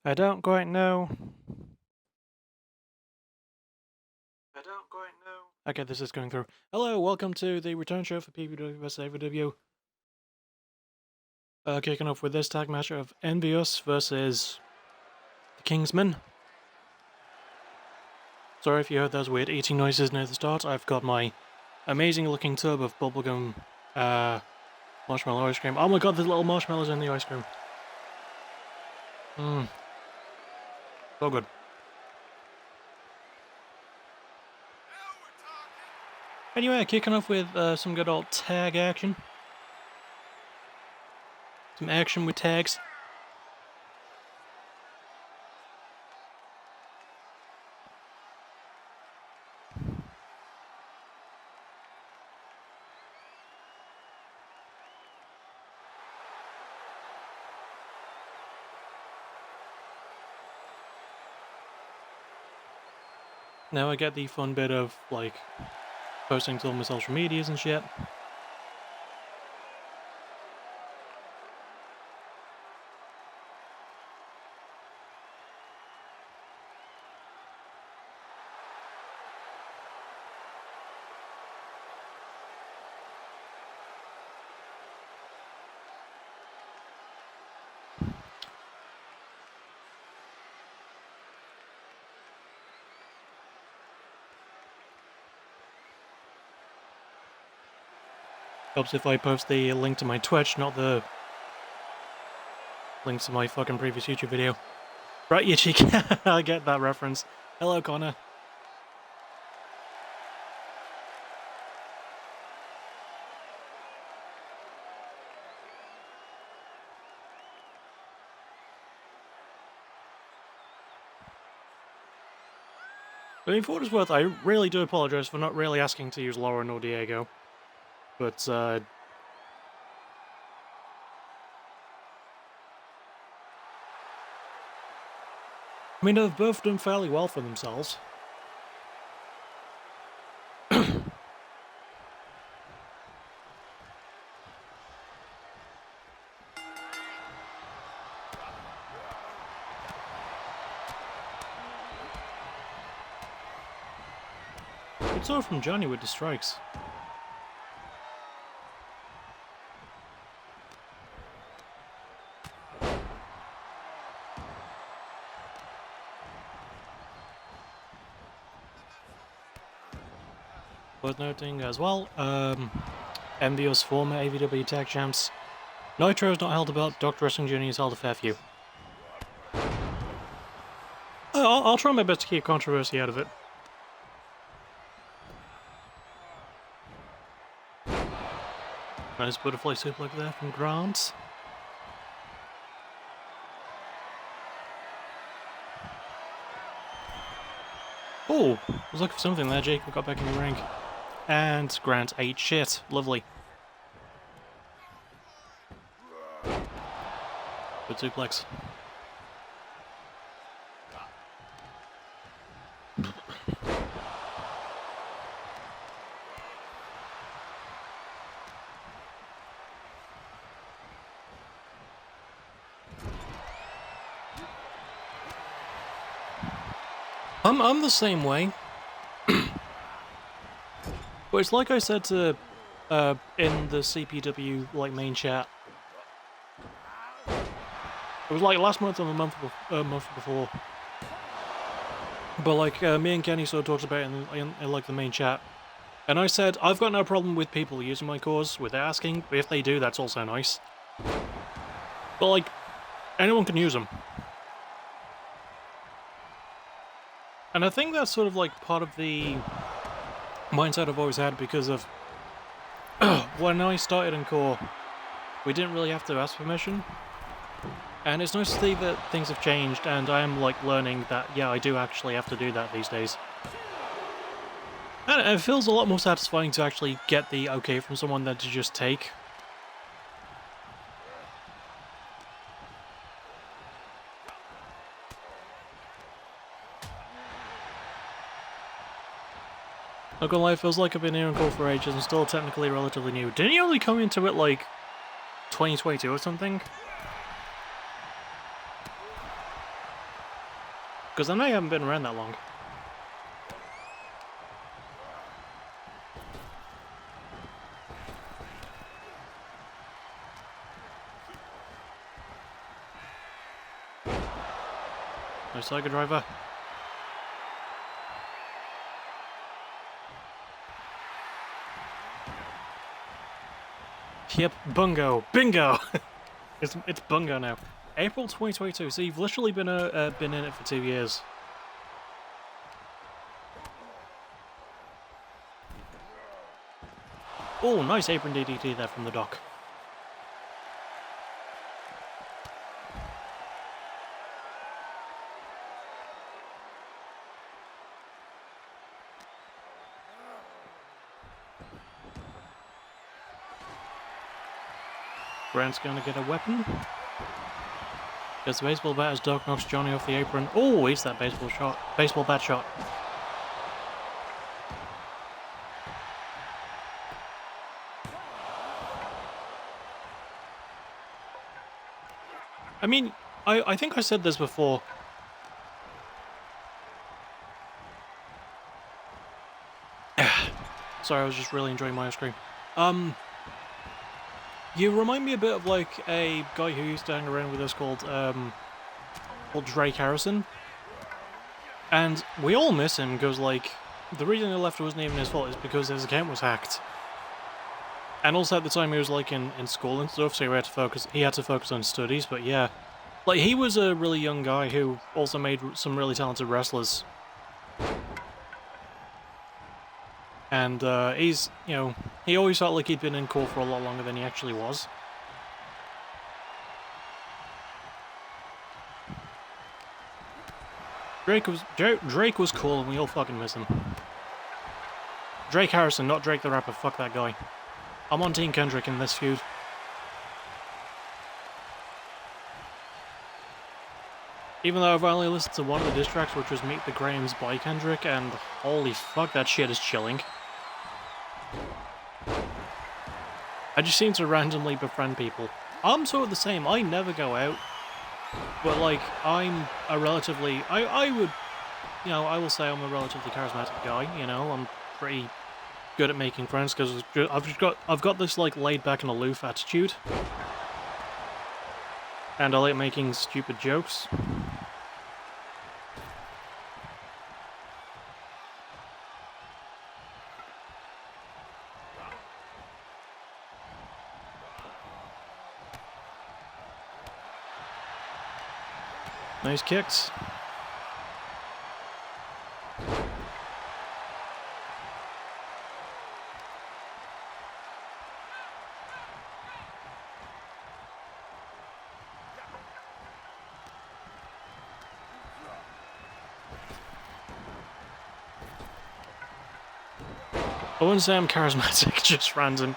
I don't quite know. Okay, this is going through. Hello, welcome to the return show for PBW vs AVW. Kicking off with this tag match of Envious versus the Kingsmen. Sorry if you heard those weird eating noises near the start. I've got my amazing looking tub of bubblegum marshmallow ice cream. Oh my god, there's little marshmallows in the ice cream. So good. Anyway, kicking off with some good old tag action. Some action with tags. Now I get the fun bit of, like, posting to all my social medias and shit. Helps if I post the link to my Twitch, not the link to my fucking previous YouTube video. Right, you cheek. I get that reference. Hello, Connor. I mean, for what it's worth, I really do apologize for not really asking to use Lauren or Diego. But, I mean, they've both done fairly well for themselves. It's all from Johnny with the strikes. Worth noting as well, Envious former AVW tag champs. Nitro's not held a belt, Dr. Wrestling Jr. has held a fair few. I'll try my best to keep controversy out of it. Nice butterfly suplex there from Grant. Oh, I was looking for something there. Jacob got back in the ring. And Grant ate shit. Lovely. Good suplex. I'm the same way. But it's like I said to in the CPW like main chat. It was like last month or the month before. But like me and Kenny sort of talked about it in like the main chat. And I said, I've got no problem with people using my cause without asking, but if they do, that's also nice. But like, anyone can use them. And I think that's sort of like part of the mindset I've always had because of when I started in Core, we didn't really have to ask permission. And it's nice to see that things have changed, and I am like learning that, yeah, I do actually have to do that these days. And it feels a lot more satisfying to actually get the okay from someone than to just take. Not gonna lie, it feels like I've been here in Core for ages and still technically relatively new. Didn't you only come into it like 2022 or something? Because I know you haven't been around that long. Nice Tiger Driver. Yep, bungo. Bingo! it's bungo now. April 2022, so you've literally been in it for 2 years. Oh, nice apron DDT there from the dock. Grant's gonna get a weapon. Gets the baseball bat as Doc knocks Johnny off the apron. Oh, eats that baseball shot. Baseball bat shot. I mean, I think I said this before. Sorry, I was just really enjoying my ice cream. You remind me a bit of like a guy who used to hang around with us called Drake Harrison. And we all miss him because, like, the reason he left wasn't even his fault, is because his account was hacked. And also at the time he was like in school and stuff, so he had to focus on studies, but yeah. Like, he was a really young guy who also made some really talented wrestlers. And he's, you know, he always felt like he'd been in core for a lot longer than he actually was. Drake was cool, and we all fucking miss him. Drake Harrison, not Drake the rapper. Fuck that guy. I'm on Team Kendrick in this feud. Even though I've only listened to one of the diss tracks, which was Meet the Grahams by Kendrick, and holy fuck, that shit is chilling. I just seem to randomly befriend people. I'm sort of the same. I never go out. But, like, I'm a relatively... I would... You know, I will say I'm a relatively charismatic guy, you know? I'm pretty good at making friends, because I've got this, like, laid-back and aloof attitude. And I like making stupid jokes. Nice kicks. I wouldn't say I'm charismatic, just random.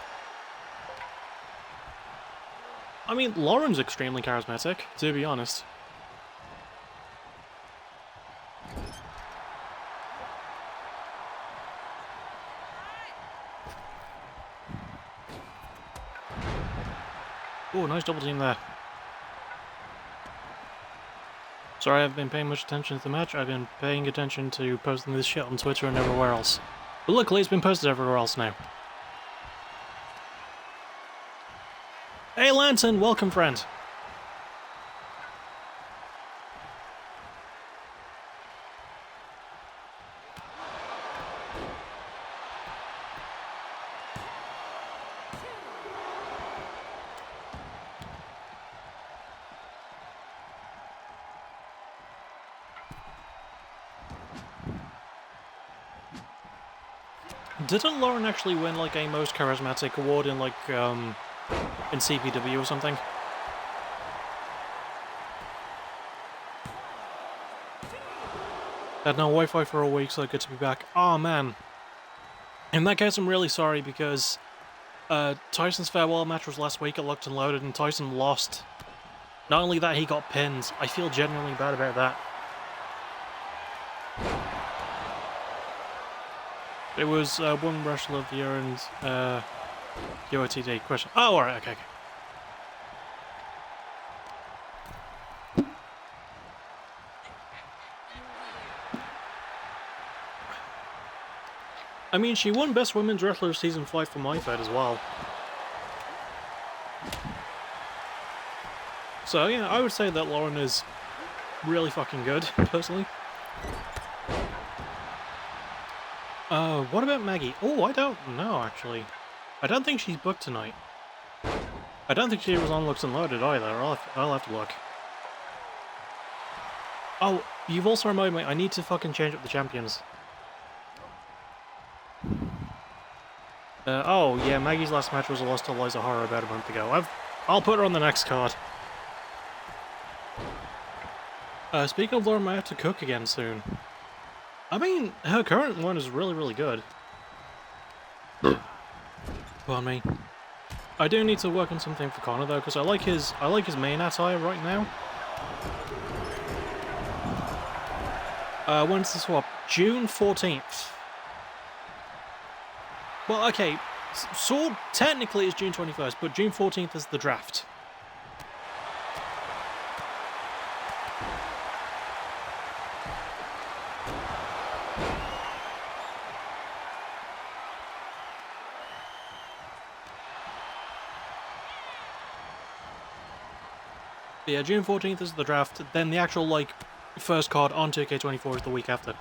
I mean, Lauren's extremely charismatic, to be honest. Oh, nice double team there. Sorry, I've been paying much attention to the match. I've been paying attention to posting this shit on Twitter and everywhere else. But luckily, it's been posted everywhere else now. Hey, Lantern! Welcome, friend! Didn't Lauren actually win, like, a most charismatic award in, like, in CPW or something? Had no Wi-Fi for a week, so good to be back. Oh man. In that case, I'm really sorry, because Tyson's farewell match was last week at Locked and Loaded, and Tyson lost. Not only that, he got pinned. I feel genuinely bad about that. It was one Wrestler of the Year and UOTD question. Oh, alright, okay. I mean, she won Best Women's Wrestler of Season 5 for my Fed as well. So, yeah, I would say that Lauren is really fucking good, personally. What about Maggie? Oh, I don't know, actually. I don't think she's booked tonight. I don't think she was on Looks and Loaded either. I'll have to look. Oh, you've also reminded me, I need to fucking change up the champions. Oh, yeah, Maggie's last match was a loss to Liza Horror about a month ago. I'll put her on the next card. Speaking of Lauren, I might have to cook again soon. I mean, her current one is really, really good. Pardon me. I do need to work on something for Connor though, because I like his main attire right now. When's the swap? June 14th. Well, okay, Sword technically is June 21st, but June 14th is the draft. But yeah, June 14th is the draft, then the actual, like, first card on 2K24 is the week after.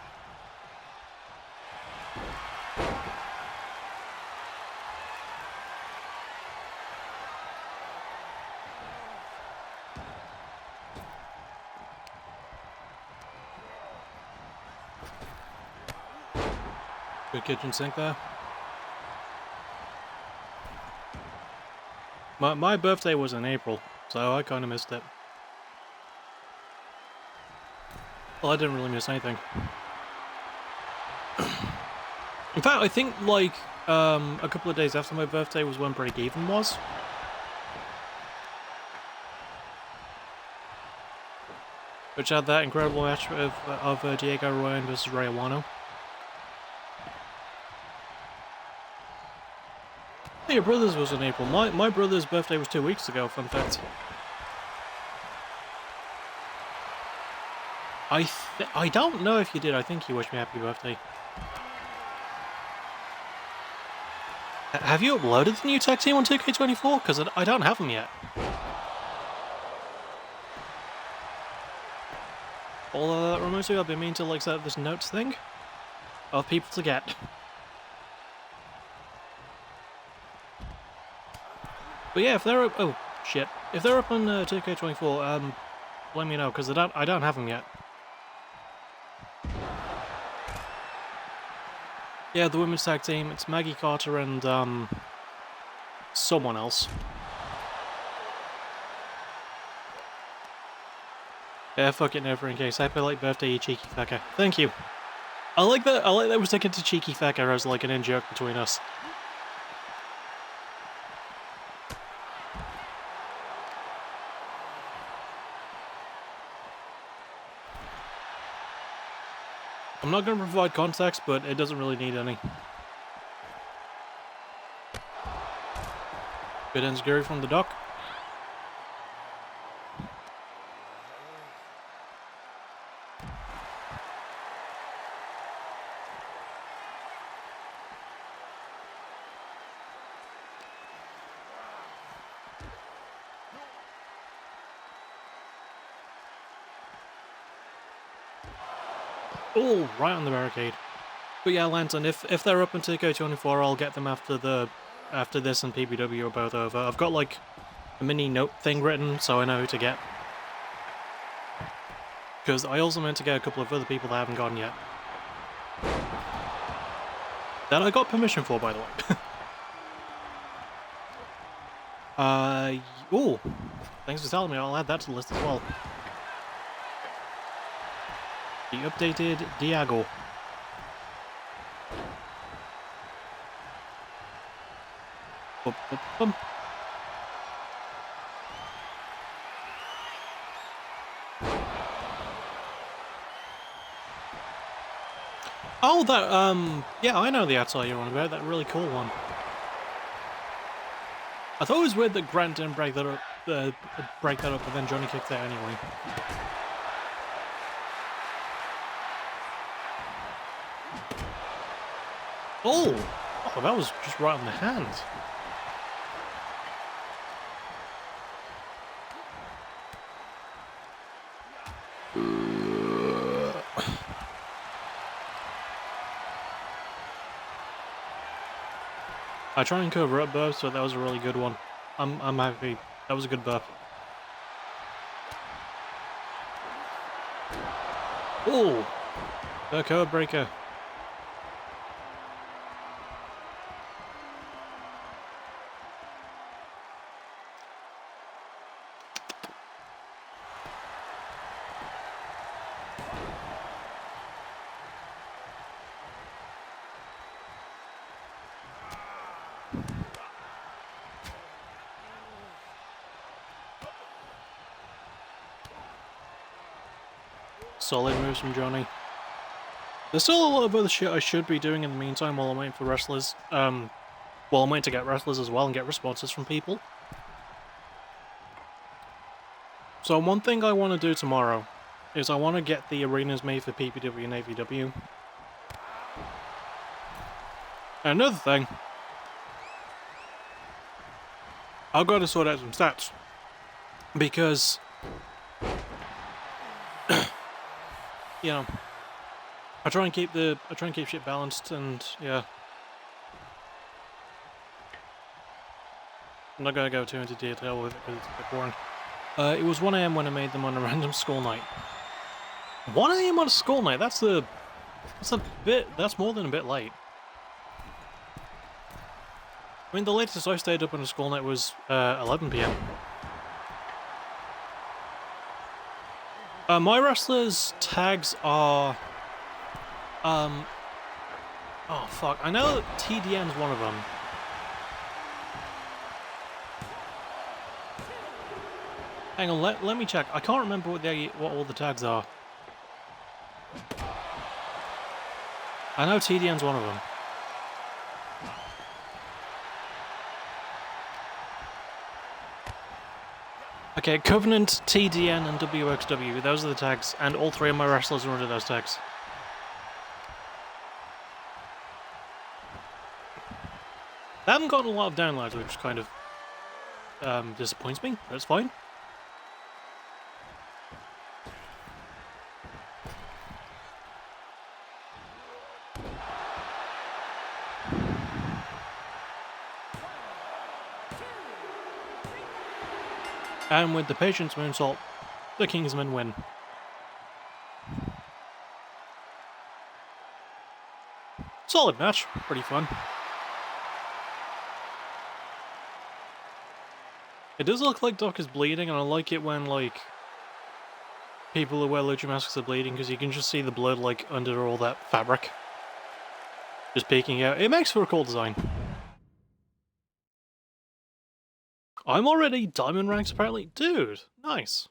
Good kitchen sink there. My birthday was in April, so I kind of missed it. Well, I didn't really miss anything. In fact, I think, like, a couple of days after my birthday was when Break Even was. Which had that incredible match of Diego Royan versus Ray Awano. Hey, your brother's was in April. My brother's birthday was 2 weeks ago, fun fact. I don't know if you did. I think he wished me happy birthday. Have you uploaded the new tag team on 2K24? Because I don't have them yet. Although that reminds me, I've been meaning to like set up this notes thing of people to get. But yeah, if they're up, oh shit, if they're up on 2K24, let me know because I don't have them yet. Yeah, the women's tag team, it's Maggie Carter and, someone else. Yeah, fuck it, never in case. Happy late birthday, you cheeky fecker. Thank you. I like that we're sticking to cheeky fecker as like an in-joke between us. I'm not going to provide context, but it doesn't really need any. Good enziguri from the dock. Oh, right on the barricade. But yeah, Lantern, if they're up in TK24, I'll get them after this and PBW are both over. I've got like a mini note thing written, so I know who to get. Because I also meant to get a couple of other people that haven't gotten yet. That I got permission for, by the way. Ooh, thanks for telling me, I'll add that to the list as well. The updated Diago. Bum, bum, bum. Oh, that, yeah, I know the outside you're on about, that really cool one. I thought it was weird that Grant didn't break that up, but then Johnny kicked out anyway. Oh! Oh, that was just right on the hand. I try and cover up burps, so that was a really good one. I'm happy. That was a good burp. Oh! The code breaker. Solid moves from Johnny. There's still a lot of other shit I should be doing in the meantime while I'm waiting for wrestlers. While I'm waiting to get wrestlers as well and get responses from people. So one thing I want to do tomorrow is I want to get the arenas made for PBW and AVW. And another thing, I've got to sort out some stats. Because, you know, I try and keep shit balanced, and yeah. I'm not gonna go too into detail with it because it's a bit boring. It was 1 AM when I made them on a random school night. 1 AM on a school night? That's more than a bit late. I mean, the latest I stayed up on a school night was 11 PM. My wrestlers' tags are... oh fuck, I know that TDN's one of them. Hang on, let me check. I can't remember what all the tags are. I know TDN's one of them. Okay, Covenant, TDN, and WXW. Those are the tags, and all three of my wrestlers are under those tags. They haven't gotten a lot of downloads, which kind of disappoints me, but it's fine. And with the Patience moonsault, the Kingsmen win. Solid match, pretty fun. It does look like Doc is bleeding, and I like it when, like, people who wear lucha masks are bleeding, because you can just see the blood, like, under all that fabric. Just peeking out. It makes for a cool design. I'm already diamond ranks, apparently. Dude, nice.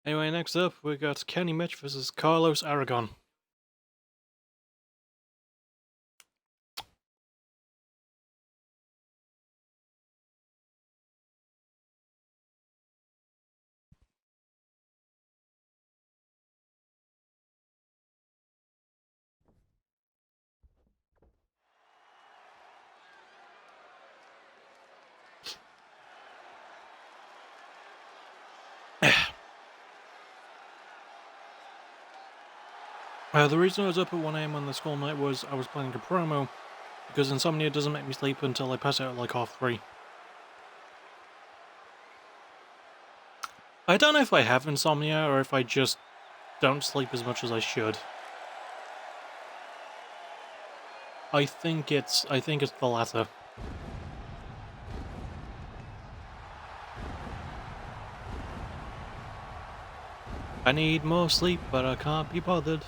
Anyway, next up, we got Kenny Mitch versus Carlos Aragon. The reason I was up at 1 AM on the school night was I was planning a promo, because insomnia doesn't make me sleep until I pass out at like 3:30. I don't know if I have insomnia or if I just don't sleep as much as I should. I think it's the latter. I need more sleep, but I can't be bothered.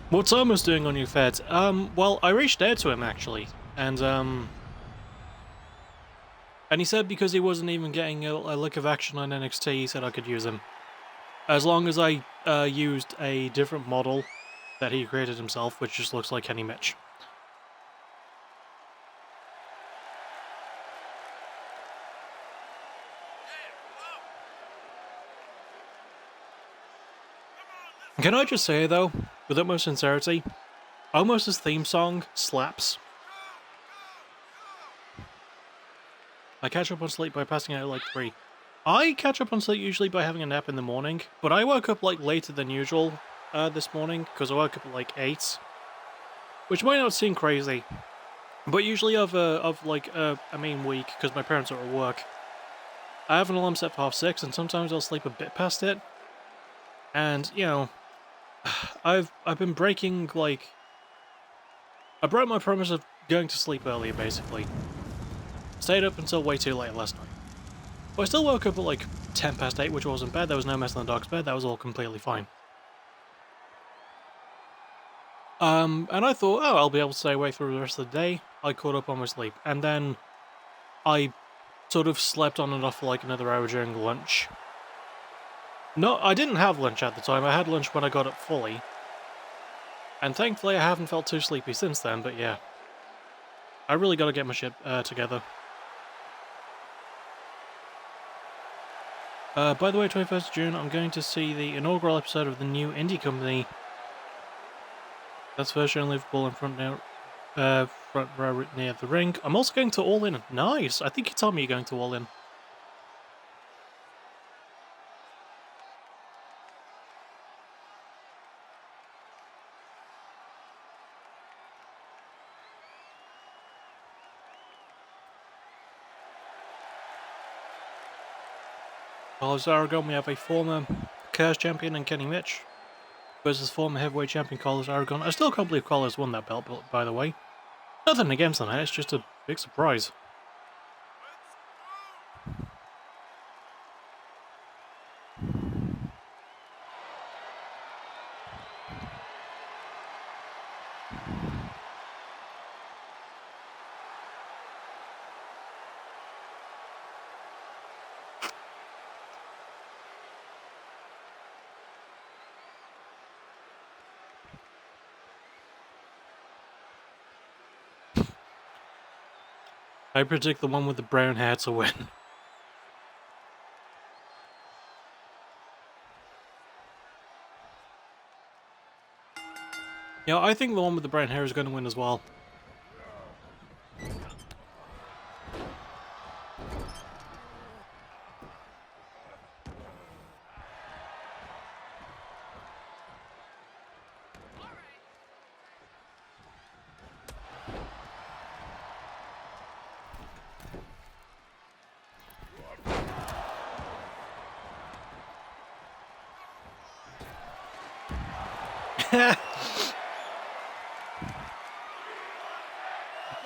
What's Thomas doing on your feds? Well, I reached out to him actually, and he said because he wasn't even getting a lick of action on NXT, he said I could use him. As long as I used a different model that he created himself, which just looks like Kenny Mitch. Can I just say, though, with utmost sincerity, Almost's theme song slaps. I catch up on sleep by passing out at like 3. I catch up on sleep usually by having a nap in the morning, but I woke up like later than usual this morning, because I woke up at like 8. Which might not seem crazy, but usually of like a main week, because my parents are at work, I have an alarm set for 6:30, and sometimes I'll sleep a bit past it. And, you know, I've been breaking, like... I broke my promise of going to sleep earlier, basically. Stayed up until way too late last night. But I still woke up at like 8:10, which wasn't bad. There was no mess in the dog's bed. That was all completely fine. And I thought, oh, I'll be able to stay awake through the rest of the day. I caught up on my sleep. And then I sort of slept on and off for like another hour during lunch. No, I didn't have lunch at the time. I had lunch when I got up fully. And thankfully I haven't felt too sleepy since then, but yeah. I really gotta get my shit together. By the way, 21st of June, I'm going to see the inaugural episode of the new indie company. That's first show in Liverpool in front row near the ring. I'm also going to All In. Nice! I think you told me you're going to All In. Carlos Aragon, we have a former Curse champion and Kenny Mitch versus former heavyweight champion Carlos Aragon. I still can't believe Carlos won that belt, by the way. Nothing against them, it's just a big surprise. I predict the one with the brown hair to win. Yeah, I think the one with the brown hair is going to win as well.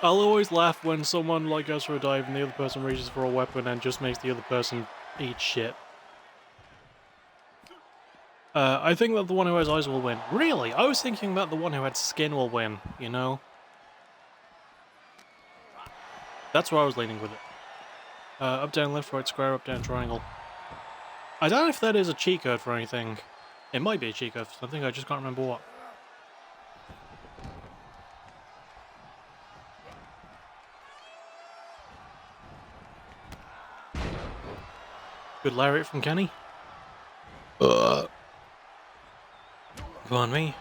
I'll always laugh when someone like goes for a dive and the other person reaches for a weapon and just makes the other person eat shit. I think that the one who has eyes will win. Really? I was thinking that the one who had skin will win, you know? That's where I was leaning with it. Up, down, left, right, square, up, down, triangle. I don't know if that is a cheat code for anything. It might be a cheat code for something, I just can't remember what. Good lariat from Kenny. Come on, me.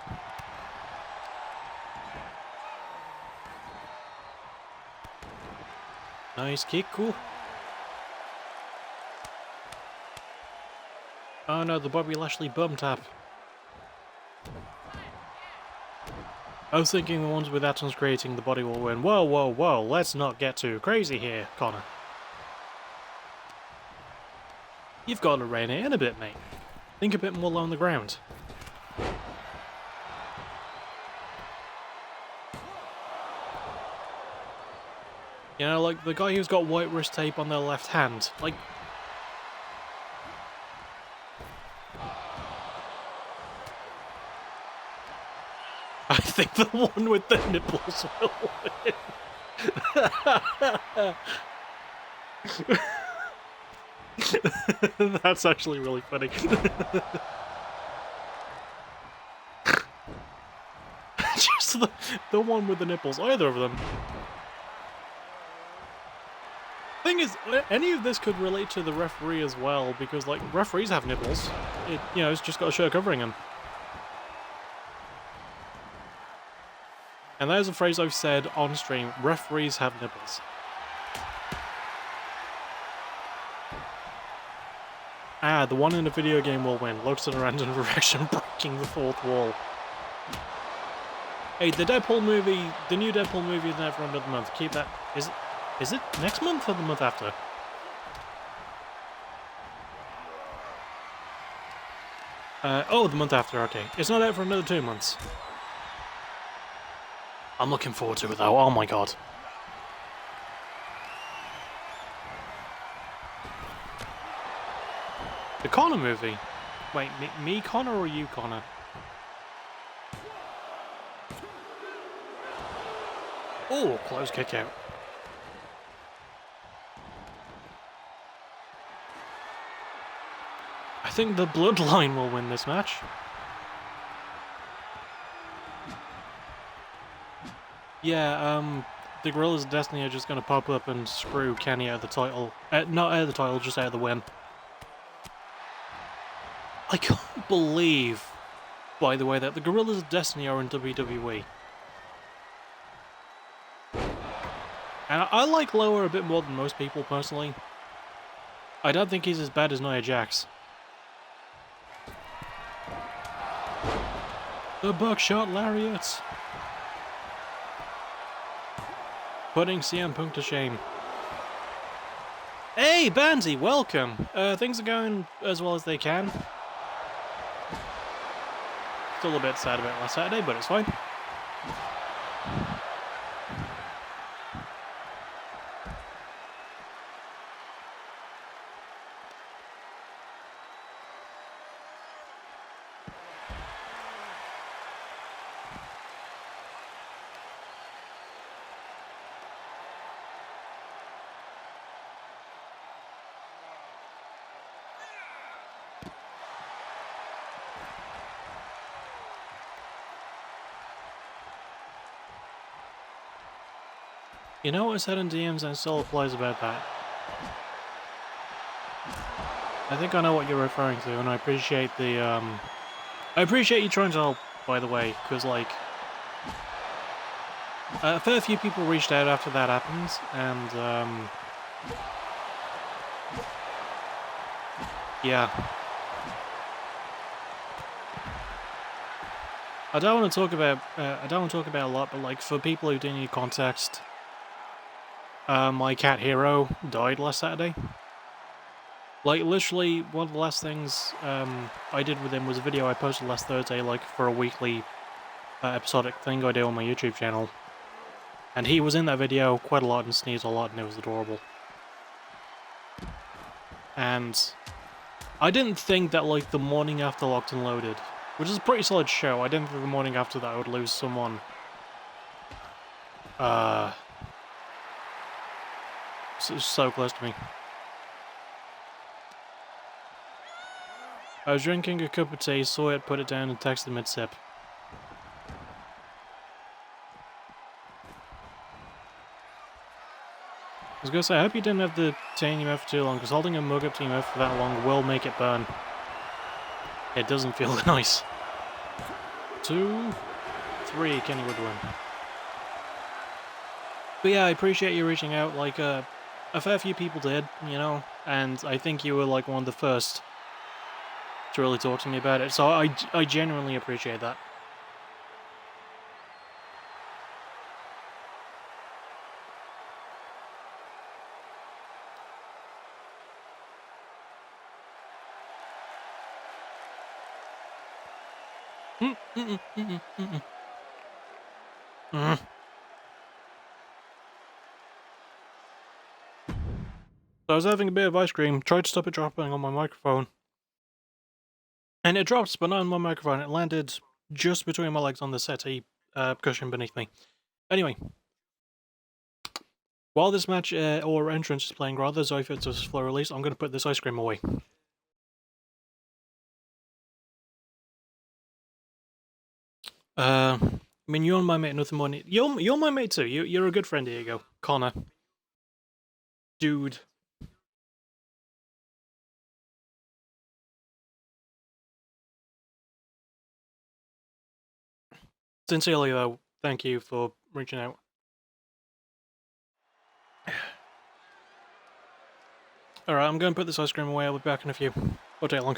Nice kick, cool. Oh no, the Bobby Lashley bum tap. I was thinking the ones with atoms creating the body will win. Whoa, whoa, whoa, let's not get too crazy here, Connor. You've got to rein it in a bit, mate. Think a bit more low on the ground. You know, like the guy who's got white wrist tape on their left hand. Like... I think the one with the nipples will win. That's actually really funny. Just the one with the nipples, either of them. Thing is, any of this could relate to the referee as well, because like referees have nipples. You know, it's just got a shirt covering them. And that is a phrase I've said on stream. Referees have nipples. Ah, the one in the video game will win. Looks in a random direction, breaking the fourth wall. Hey, the Deadpool movie, the new Deadpool movie is out for another month. Keep that. Is it next month or the month after? Oh, the month after, okay. It's not out for another 2 months. I'm looking forward to it though, oh my god. The Connor movie? Wait, me Connor or you Connor? Oh, close kick out. I think the Bloodline will win this match. Yeah, the Gorillas of Destiny are just gonna pop up and screw Kenny out of the title. Not out of the title, just out of the win. I can't believe, by the way, that the Gorillas of Destiny are in WWE. And I like Lower a bit more than most people, personally. I don't think he's as bad as Nia Jax. The Buckshot Lariat! Putting CM Punk to shame. Hey, Bandy, welcome! Things are going as well as they can. Still a bit sad about last Saturday, but it's fine. You know what I said in DMs and still applies about that? I think I know what you're referring to, and I appreciate the, I appreciate you trying to help, by the way, because, like, a fair few people reached out after that happened, and, yeah. I don't want to talk about a lot, but, like, for people who didn't need context, my cat Hero died last Saturday. Like, literally, one of the last things I did with him was a video I posted last Thursday, like, for a weekly episodic thing I do on my YouTube channel. And he was in that video quite a lot and sneezed a lot, and it was adorable. And I didn't think that, like, the morning after Locked and Loaded, which is a pretty solid show, I didn't think the morning after that I would lose someone so close to me. I was drinking a cup of tea, saw it, put it down, and texted mid-sip. I was gonna say, I hope you didn't have the tea in your mouth for too long, because holding a mug up to your mouth for that long will make it burn. It doesn't feel nice. 2, 3, Kenny would win. But yeah, I appreciate you reaching out, like, a fair few people did, you know, and I think you were, like, one of the first to really talk to me about it, so I genuinely appreciate that. So I was having a bit of ice cream, tried to stop it dropping on my microphone. And it dropped, but not on my microphone. It landed just between my legs on the settee cushion beneath me. Anyway. While this match or entrance is playing rather, Zoifit's slow release, I'm going to put this ice cream away. I mean, you're my mate, nothing more. You're my mate too. You're a good friend. Here you go, Connor. Dude. Sincerely though, Thank you for reaching out. Alright, I'm going to put this ice cream away. I'll be back in a few. Won't take long.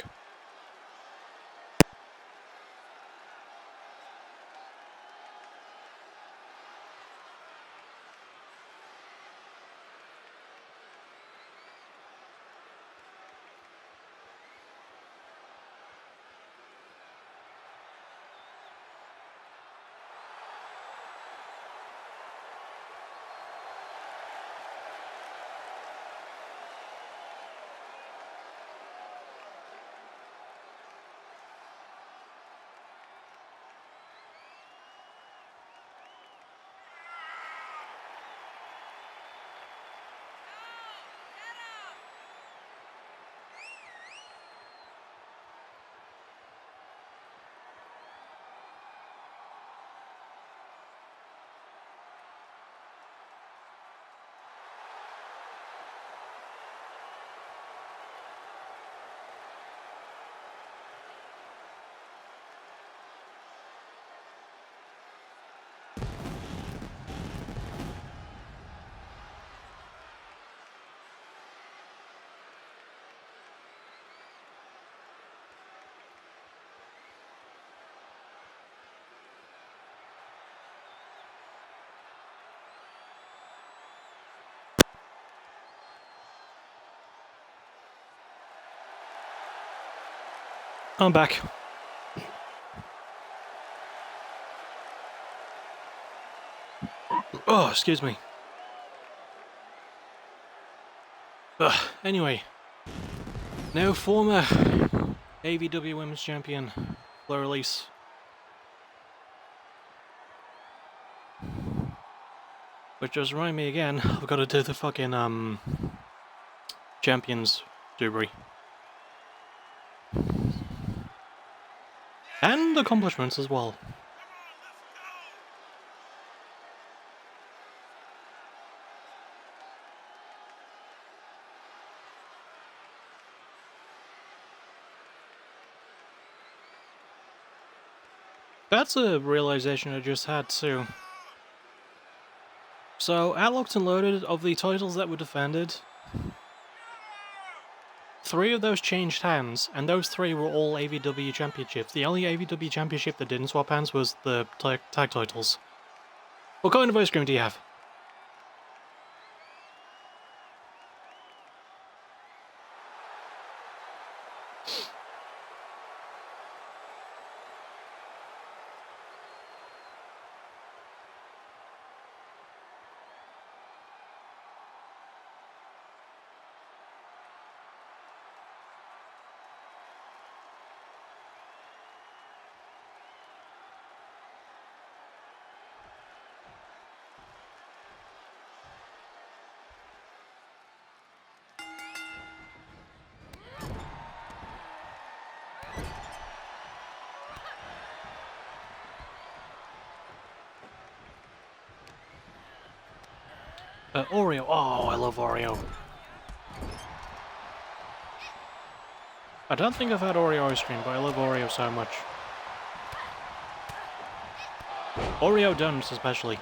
I'm back. Oh, excuse me. Anyway. Now former AVW Women's Champion, Fleur Elise. Which does remind me again, I've got to do the fucking, Champions Dubry. And accomplishments as well. That's a realization I just had too. So, at Locked and Loaded, of the titles that were defended, 3 of those changed hands, and those 3 were all AVW championships. The only AVW championship that didn't swap hands was the tag titles. What kind of ice cream do you have? Oreo. Oh, I love Oreo. I don't think I've had Oreo ice cream, but I love Oreo so much. Oreo donuts especially.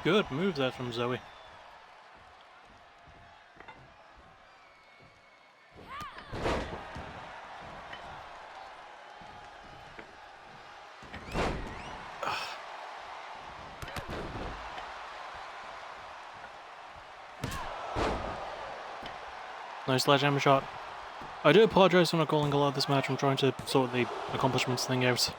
Good move there from Zoe. Nice sledgehammer shot. I do apologise for not calling a lot of this match. I'm trying to sort the accomplishments thing out.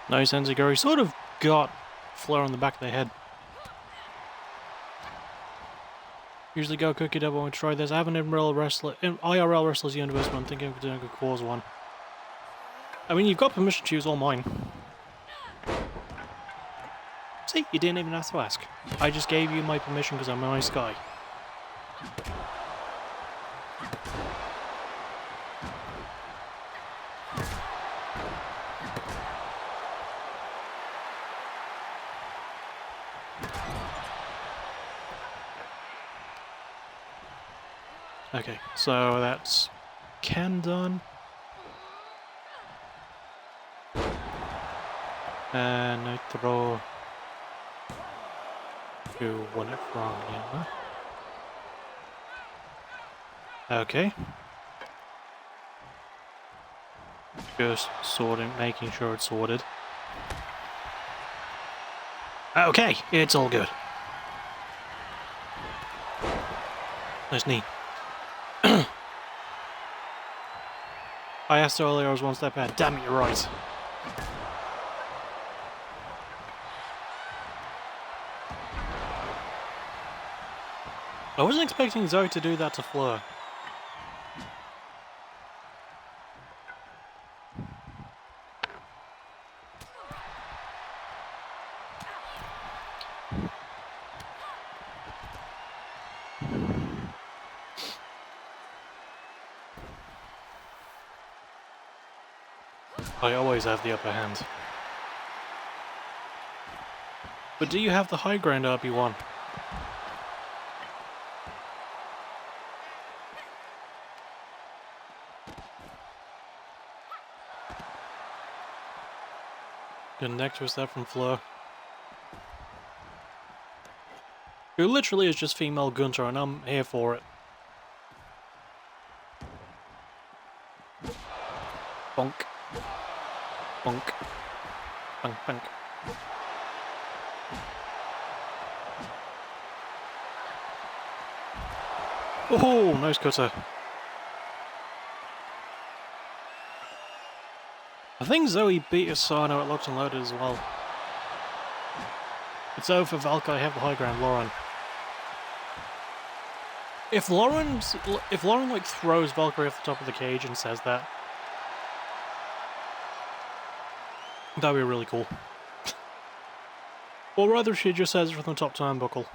Nice Enziguri. Sort of got Fleur on the back of the head. Usually go cookie double and try this. I have an IRL Wrestlers Universe, but I'm thinking of doing a cause one. I mean, you've got permission to use all mine. See, you didn't even have to ask. I just gave you my permission because I'm a nice guy. Okay, so that's Ken done. And I throw who won it from Yama. Okay. Just sorting, making sure it's sorted. Okay, it's all good. Nice knee. I asked earlier, I was one step ahead. Damn it, you're right. I wasn't expecting Zoe to do that to Fleur. I always have the upper hand. But do you have the high ground, RB1? Good neck twist that from Fleur. Who literally is just female Gunter, and I'm here for it. Bonk. Bonk. Bonk, bonk. Oh, nice cutter. I think Zoe beat Asano at Locked and Loaded as well. It's over for Valkyrie, I have the high ground, Lauren. If Lauren like throws Valkyrie off the top of the cage and says that, that'd be really cool. Or rather, she just says it from the top turnbuckle.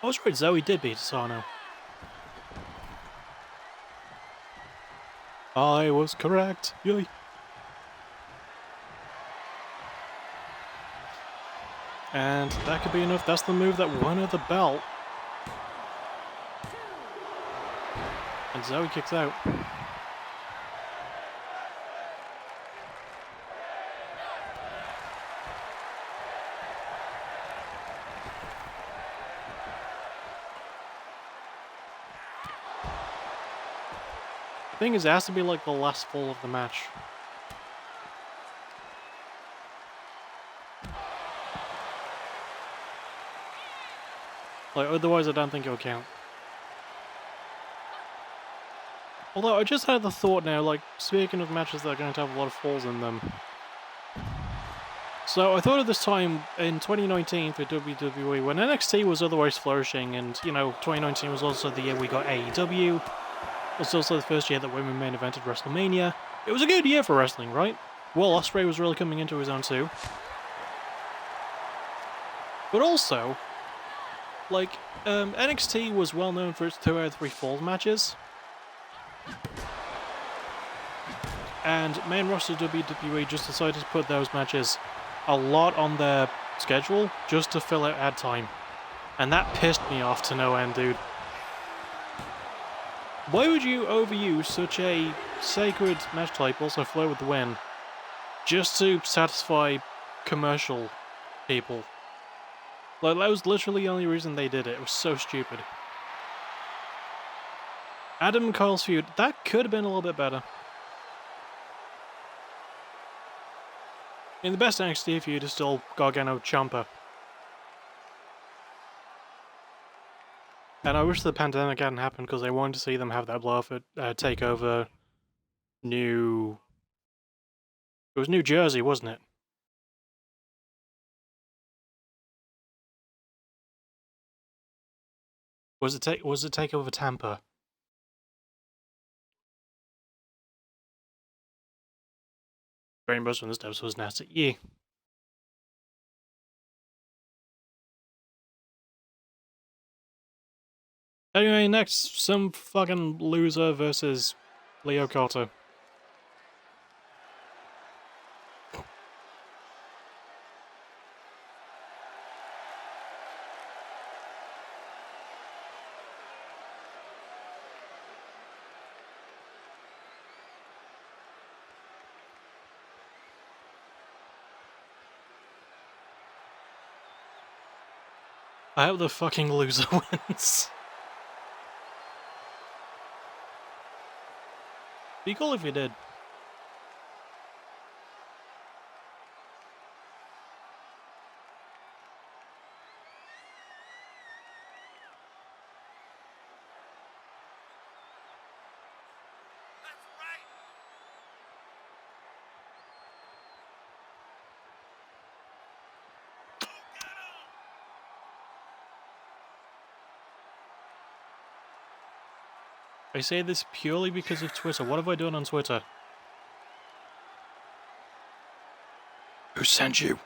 I was right, Zoe did beat Asano. I was correct. Yay. And that could be enough. That's the move that won her the belt. And Zoe kicks out. Thing is, it has to be like the last fall of the match. Like, otherwise I don't think it'll count. Although, I just had the thought now, like, speaking of matches that are going to have a lot of falls in them. So, I thought of this time in 2019 for WWE, when NXT was otherwise flourishing, and, you know, 2019 was also the year we got AEW. It was also the first year that women main evented WrestleMania. It was a good year for wrestling, right? Will Ospreay was really coming into his own too. But also, like, NXT was well known for its 2 out of 3 falls matches. And main roster WWE just decided to put those matches a lot on their schedule just to fill out ad time. And that pissed me off to no end, dude. Why would you overuse such a sacred match type, also Flair with the win, just to satisfy commercial people? Like, that was literally the only reason they did it. It was so stupid. Adam and Kyle's feud, that could have been a little bit better. In the best NXT feud is still Gargano Ciampa. And I wish the pandemic hadn't happened because I wanted to see them have that blow-off at TakeOver New It was New Jersey, wasn't it? Was it Takeover Tampa? Rainbows from the steps was nasty. Yeah. Anyway, next, some fucking loser versus Leo Carter. I hope the fucking loser wins. Be cool if you did. I say this purely because of Twitter. What have I done on Twitter? Who sent you?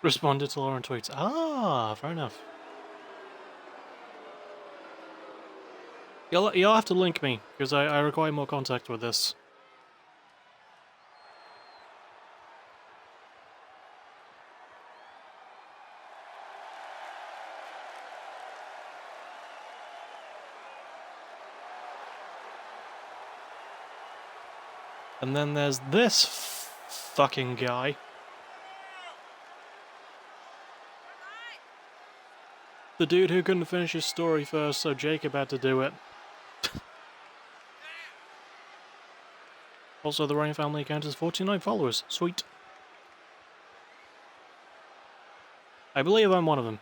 Responded to Lauren tweets. Ah, fair enough. You'll have to link me, because I require more contact with this. And then there's this fucking guy. The dude who couldn't finish his story first, so Jacob had to do it. Also, the Ryan family account has 49 followers. Sweet. I believe I'm one of them.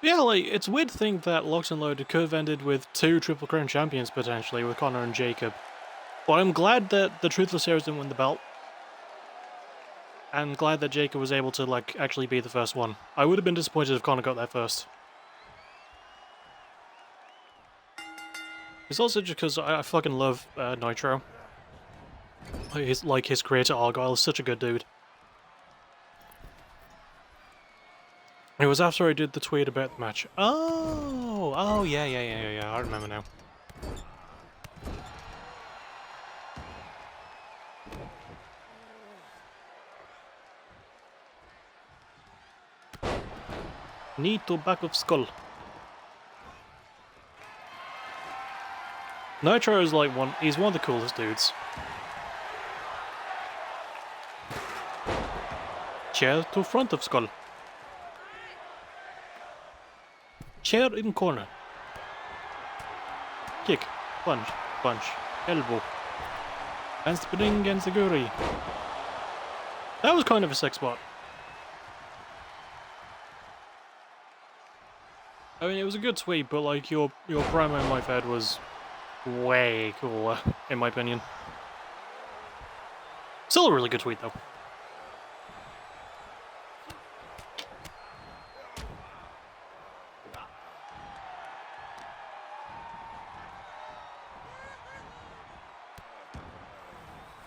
Yeah, like, it's weird to think that Locked and Loaded could have ended with 2 Triple Crown champions, potentially, with Connor and Jacob. But I'm glad that the Truthless Heroes didn't win the belt. And glad that Jacob was able to, like, actually be the first one. I would have been disappointed if Connor got there first. It's also just because I fucking love Nitro. His creator Argyle is such a good dude. It was after I did the tweet about the match. Oh, yeah, I remember now. Knee to back of skull. Nitro is like he's one of the coolest dudes. Chair to front of skull. Chair in corner. Kick, punch, elbow. And spring and Seguri. That was kind of a sick spot. I mean, it was a good sweep, but like your promo in my fed was way cooler, in my opinion. Still a really good tweet, though.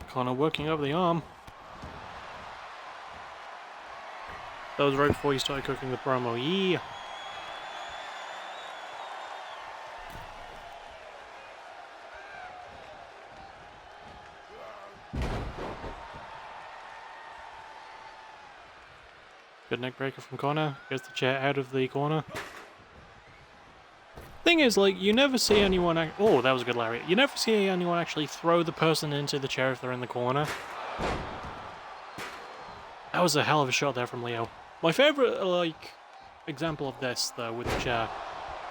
Connor working over the arm. That was right before you started cooking the promo. Yeah. Good neck breaker from Connor. Gets the chair out of the corner. Thing is, like, you never see anyone... Oh, that was a good lariat. You never see anyone actually throw the person into the chair if they're in the corner. That was a hell of a shot there from Leo. My favourite, like, example of this, though, with the chair...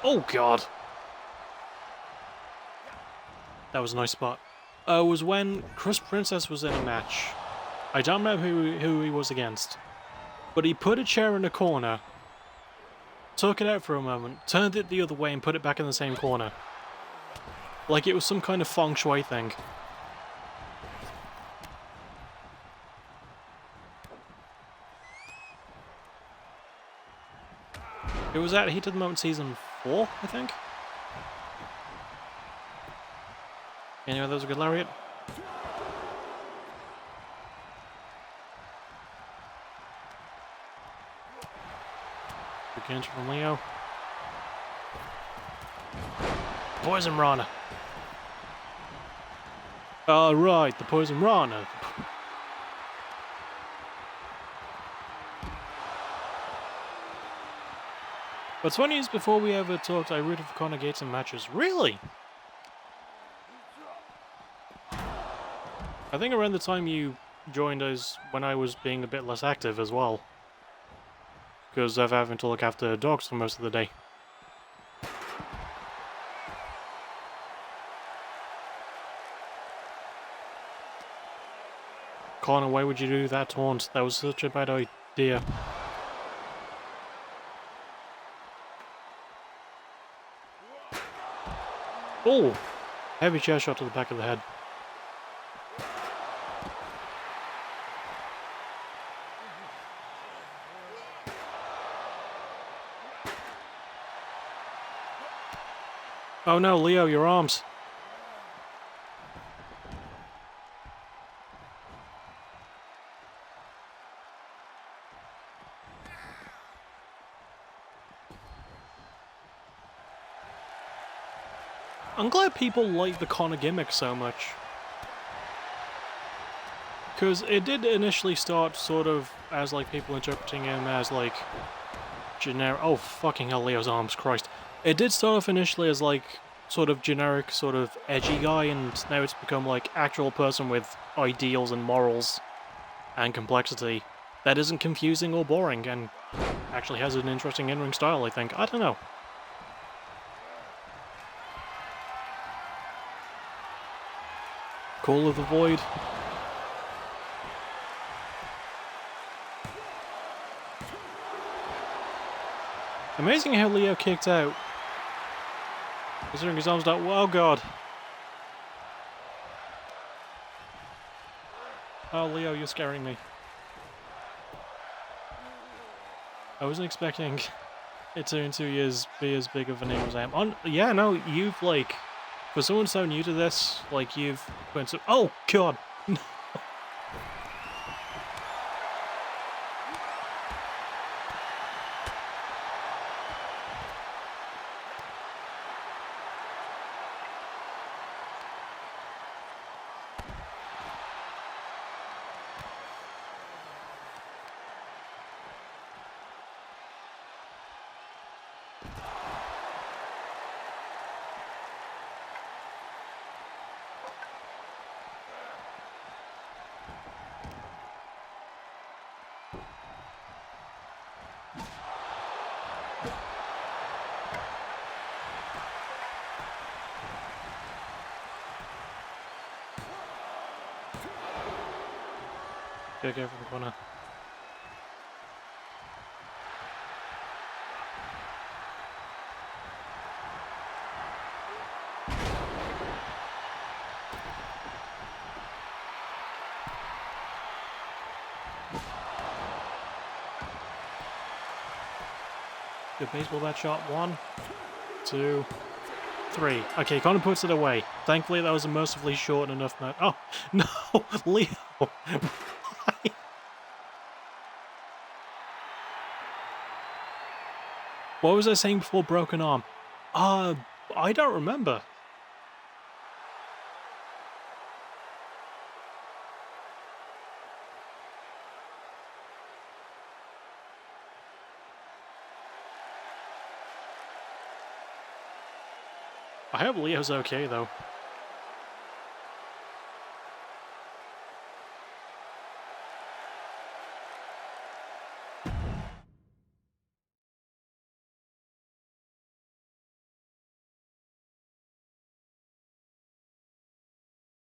Oh, God! That was a nice spot. Was when Chris Princess was in a match. I don't remember who he was against. But he put a chair in a corner, took it out for a moment, turned it the other way and put it back in the same corner. Like it was some kind of feng shui thing. It was at Heat of the Moment Season 4, I think? Anyway, that was a good lariat. Good counter from Leo. Poison Rana. Right, the Poison Rana. What's funny is before we ever talked, I rooted for Conor Gates in matches. Really? I think around the time you joined us when I was being a bit less active as well. Because of having to look after dogs for most of the day. Conor, why would you do that taunt? That was such a bad idea. Oh! Heavy chair shot to the back of the head. Oh no, Leo, your arms. I'm glad people like the Conor gimmick so much. Because it did initially start sort of as like people interpreting him as like generic... Oh, fucking hell, Leo's arms, Christ. It did start off initially as like sort of generic, sort of edgy guy, and now it's become like actual person with ideals and morals and complexity that isn't confusing or boring and actually has an interesting in-ring style, I think. I don't know. Call of the Void. Amazing how Leo kicked out. Considering his arms down. Oh god. Oh Leo, you're scaring me. I wasn't expecting it to in 2 years be as big of a name as I am. Yeah, no, you've like... For someone so new to this, like you've went so... Oh god! Go from the corner. Good baseball bat shot. 1, 2, 3. Okay, Connor puts it away. Thankfully, that was a mercifully short enough match. Oh, no! Leo! Why? What was I saying before broken arm? I don't remember. I hope Leo's okay, though.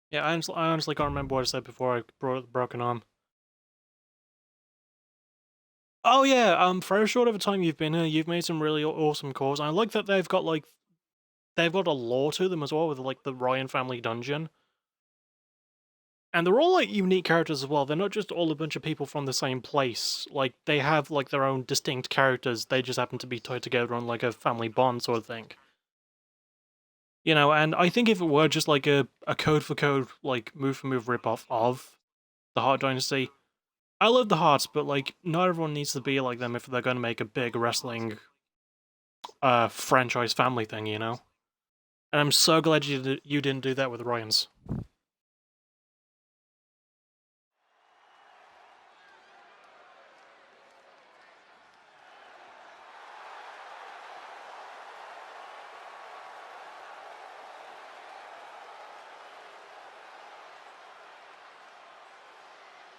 Yeah, I honestly can't remember what I said before I brought the broken arm. Oh yeah, for a short of a time you've been here, you've made some really awesome calls. I like that they've got a lore to them as well with like the Ryan family dungeon. And they're all like unique characters as well. They're not just all a bunch of people from the same place. Like they have like their own distinct characters. They just happen to be tied together on like a family bond sort of thing. You know, and I think if it were just like a code for code, like move for move ripoff of the Hart Dynasty, I love the Hearts, but like not everyone needs to be like them if they're going to make a big wrestling franchise family thing, you know. And I'm so glad you didn't do that with Ryan's.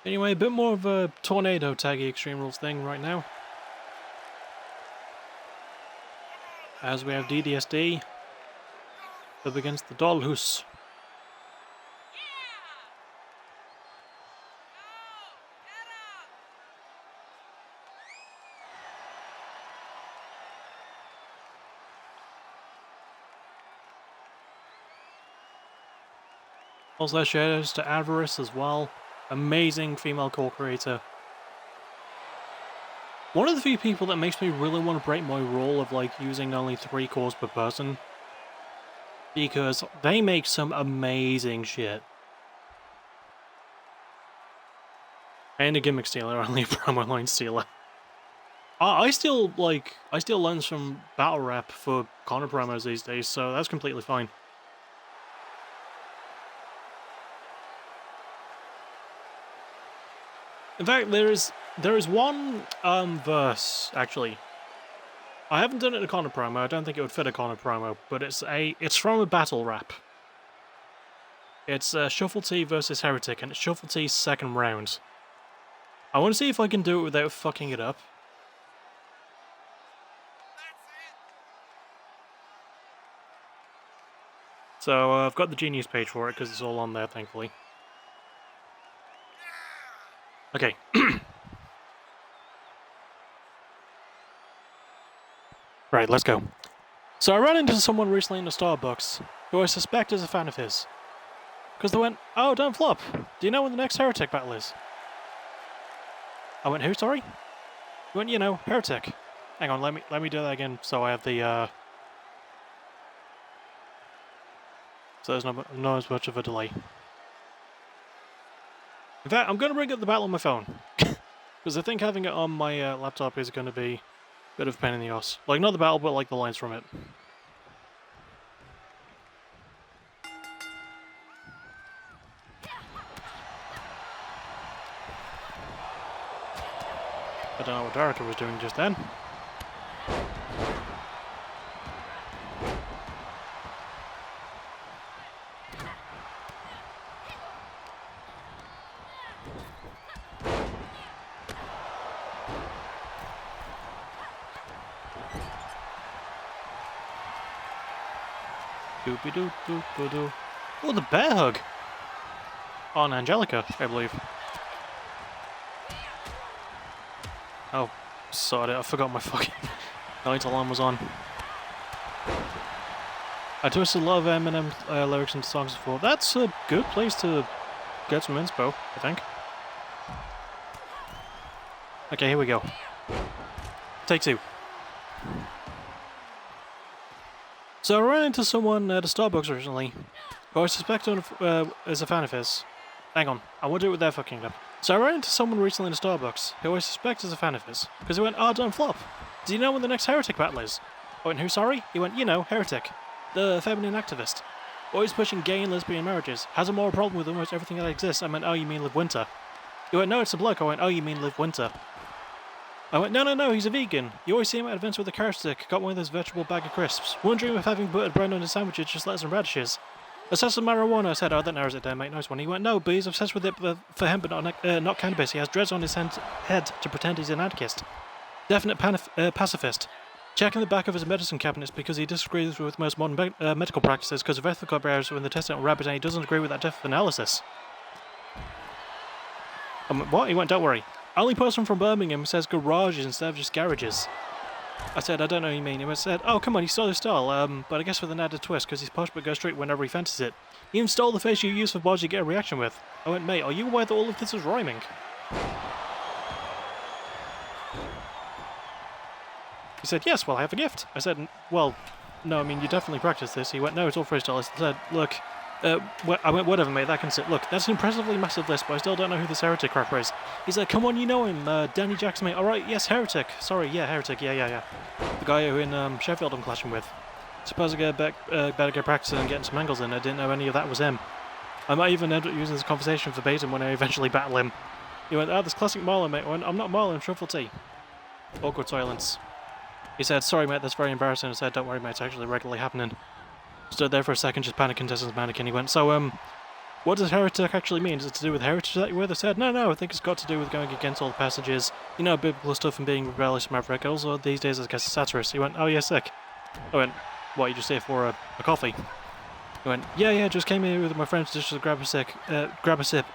Anyway, a bit more of a tornado taggy Extreme Rules thing right now. As we have DDSD up against the Dollhouse. Also shoutouts to Avarice as well. Amazing female core creator. One of the few people that makes me really want to break my rule of like using only 3 cores per person. Because they make some amazing shit. And a gimmick stealer, only a promo line stealer. I steal lines from battle rap for Connor promos these days, so that's completely fine. In fact, there is one verse actually. I haven't done it in a Connor promo. I don't think it would fit a Connor promo, but it's from a battle rap. It's Shuffle T versus Heretic, and it's Shuffle T's second round. I want to see if I can do it without fucking it up. So I've got the Genius page for it because it's all on there, thankfully. Okay. Right, let's go. So I ran into someone recently in a Starbucks who I suspect is a fan of his. Because they went, "Oh, don't flop. Do you know when the next Heretic battle is?" I went, "Who, sorry?" He went, "You know, Heretic." Hang on, let me do that again so I have the so there's not as much of a delay. In fact, I'm going to bring up the battle on my phone. Because I think having it on my laptop is going to be a bit of a pain in the ass. Like, not the battle, but like the lines from it. I don't know what Director was doing just then. Doopy-doo-doo-doo-doo. Oh, the bear hug! On Angelica, I believe. Oh, sorry, I forgot my fucking night alarm was on. I twisted a lot of Eminem lyrics into songs before. That's a good place to get some inspo, I think. Okay, here we go. Take 2. So I ran into someone at a Starbucks recently, who I suspect is a fan of his. Hang on, I want to do it with their fucking up. So I ran into someone recently in a Starbucks, who I suspect is a fan of his, because he went, "Oh, don't flop. Do you know when the next Heretic battle is?" I went, "Who, sorry?" He went, "You know, Heretic. The feminine activist. Always pushing gay and lesbian marriages. Has a moral problem with almost everything that exists." I went, "Oh, you mean Liv Winter?" He went, "No, it's a bloke." I went, "Oh, you mean Liv Winter." I went, no, he's a vegan. You always see him at events with a carrot stick, got one of those vegetable bag of crisps. Wondering if having buttered bread on his sandwiches just lettuce and radishes. Obsessed with marijuana, I said, oh, that narrows it down, mate, nice one. He went, no, but he's obsessed with it for hemp, but not cannabis. He has dreads on his head to pretend he's an anarchist. Definite pacifist. Checking the back of his medicine cabinets because he disagrees with most modern medical practices because of ethical barriers when they're testing on rabbits, and he doesn't agree with that depth of analysis. What? He went, don't worry. Only person from Birmingham says garages instead of just garages. I said, I don't know what you mean. He said, oh, come on, he stole his style, but I guess with an added twist, because he's posh but goes straight whenever he fancies it. He even stole the face you use for bars you get a reaction with. I went, mate, are you aware that all of this is rhyming? He said, yes, well, I have a gift. I said, well, no, I mean, you definitely practice this. He went, no, it's all freestyle. I said, look, I went, whatever, mate, that can sit. Look, that's an impressively massive list, but I still don't know who this heretic rapper is. He's like, come on, you know him, Danny Jackson, mate. Alright, yes, heretic. Sorry, yeah, heretic, yeah. The guy who in Sheffield I'm clashing with. Suppose I better get practicing and getting some angles in. I didn't know any of that was him. I might even end up using this conversation verbatim when I eventually battle him. He went, this classic Marlon, mate. I went, I'm not Marlon, I'm Truffle Tea. Awkward silence. He said, sorry, mate, that's very embarrassing. I said, don't worry, mate, it's actually regularly happening. Stood there for a second, just panicking, testing his mannequin. He went, so, what does heretic actually mean? Is it to do with heritage that you're with? I said, no, I think it's got to do with going against all the passages, you know, biblical stuff and being rebellious and maverick. Also, these days, I guess, a satirist. He went, oh, yeah, sick. I went, what, you just here for a coffee? He went, yeah, just came here with my friends just to grab a sip.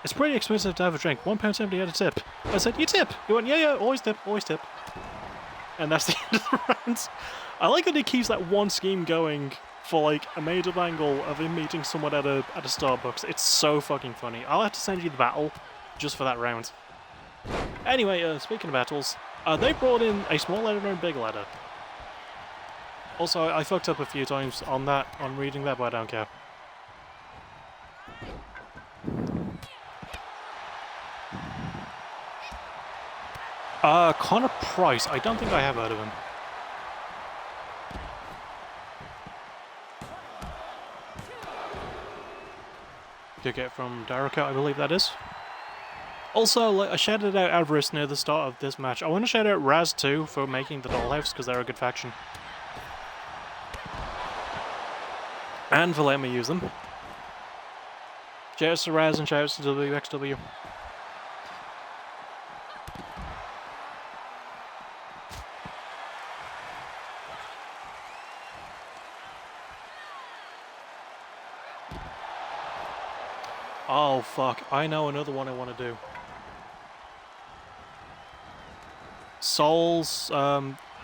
It's pretty expensive to have a drink. £1.70 at a tip. I said, you tip? He went, yeah, always tip. And that's the end of the round. I like that he keeps that one scheme going for like a made-up angle of him meeting someone at a Starbucks. It's so fucking funny. I'll have to send you the battle just for that round. Anyway, speaking of battles, they brought in a small ladder and a big ladder. Also, I fucked up a few times on reading that, but I don't care. Connor Price. I don't think I have heard of him. Took it from Daraka, I believe that is. Also, I shouted out Avarice near the start of this match. I want to shout out Raz too for making the Dollhouse, because they're a good faction. And for letting me use them. Shouts to Raz and shouts to WXW. Oh fuck, I know another one I want to do. Soul's,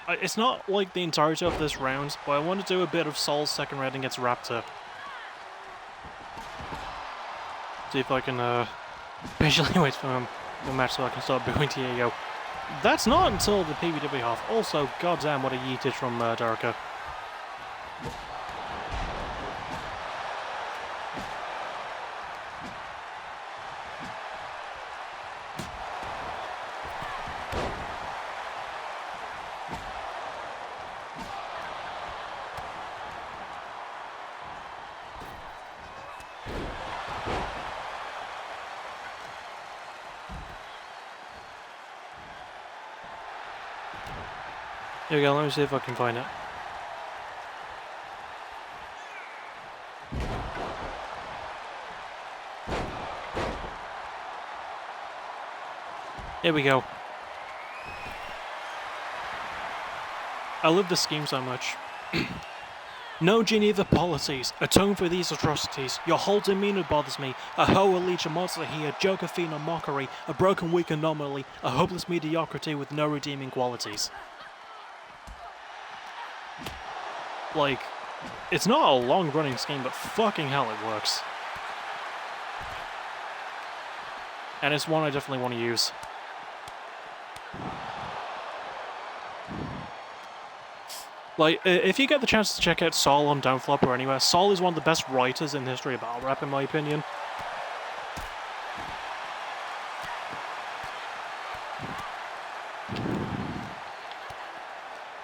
it's not like the entirety of this round, but I want to do a bit of Soul's second round against Raptor. See if I can, patiently wait for the match so I can start booing Diego. That's not until the PBW half. Also, goddamn what a yeetage from Daraka. Here we go, let me see if I can find it. Here we go. I love this scheme so much. No Geneva policies, atone for these atrocities. Your whole demeanor bothers me. A hoe, a leech, a monster here, joke, a fiend, a mockery, a broken weak anomaly, a hopeless mediocrity with no redeeming qualities. Like, it's not a long-running scheme, but fucking hell it works. And it's one I definitely want to use. Like, if you get the chance to check out Sol on Downflop or anywhere, Sol is one of the best writers in the history of battle rap, in my opinion.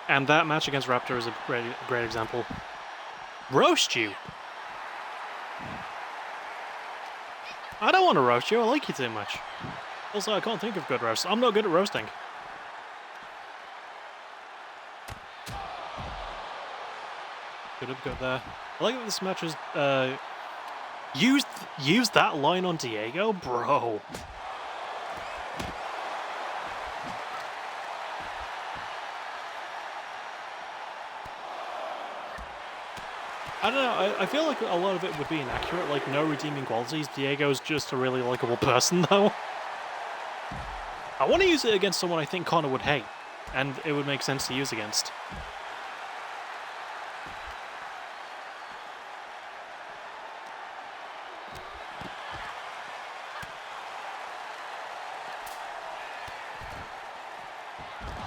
And that match against Raptor is a great example. Roast you? I don't want to roast you, I like you too much. Also, I can't think of good roasts. I'm not good at roasting. Good uppercut there. I like that this match is, use that line on Diego? Bro. I don't know, I feel like a lot of it would be inaccurate, like, no redeeming qualities. Diego's just a really likable person, though. I want to use it against someone I think Connor would hate, and it would make sense to use against.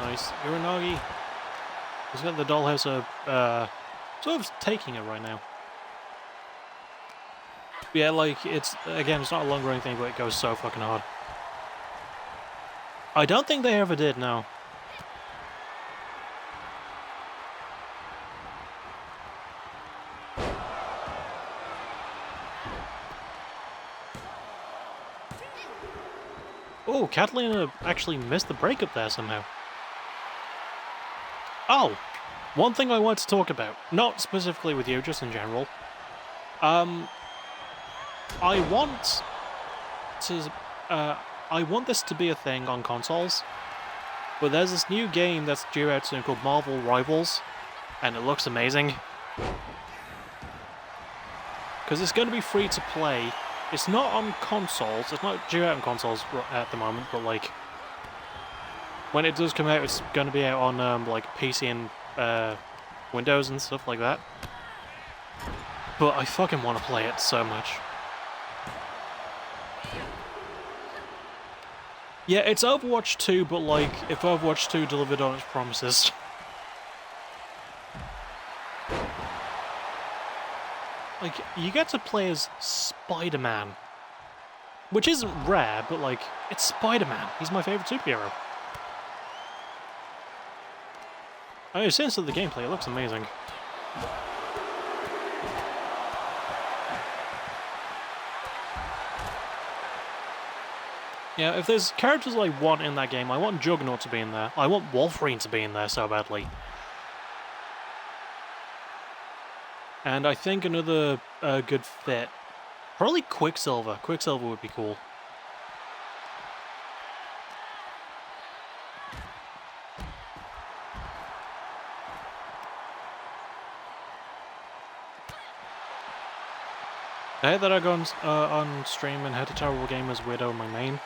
Nice. Uranagi. He's got the dollhouse sort of taking it right now. Yeah, like, it's not a long-running thing, but it goes so fucking hard. I don't think they ever did, no. Oh, Catalina actually missed the breakup there somehow. Oh! One thing I want to talk about, not specifically with you, just in general. I want this to be a thing on consoles, but there's this new game that's due out soon called Marvel Rivals, and it looks amazing. Because it's going to be free to play. It's not on consoles, it's not due out on consoles at the moment, but like, when it does come out, it's going to be out on like PC and Windows and stuff like that. But I fucking want to play it so much. Yeah, it's Overwatch 2, but like, if Overwatch 2 delivered on its promises. Like, you get to play as Spider-Man. Which isn't rare, but like, it's Spider-Man. He's my favourite superhero. I mean, since the gameplay, it looks amazing. Yeah, if there's characters I want in that game, I want Juggernaut to be in there. I want Wolverine to be in there so badly. And I think another good fit, probably Quicksilver. Quicksilver would be cool. I hate that I go on stream and had a terrible game as Widow in my main.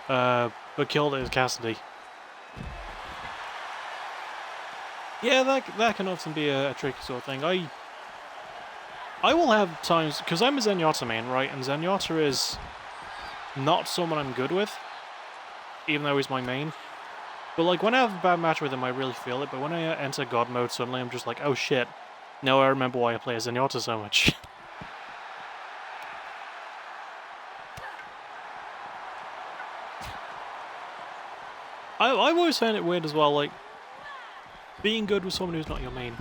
But killed it as Cassidy. Yeah, that can often be a tricky sort of thing. I will have times, because I'm a Zenyatta main, right? And Zenyatta is not someone I'm good with, even though he's my main. But like, when I have a bad match with him, I really feel it. But when I enter God mode, suddenly I'm just like, oh shit. Now I remember why I play as Zenyatta so much. I've always found it weird as well, like, being good with someone who's not your main.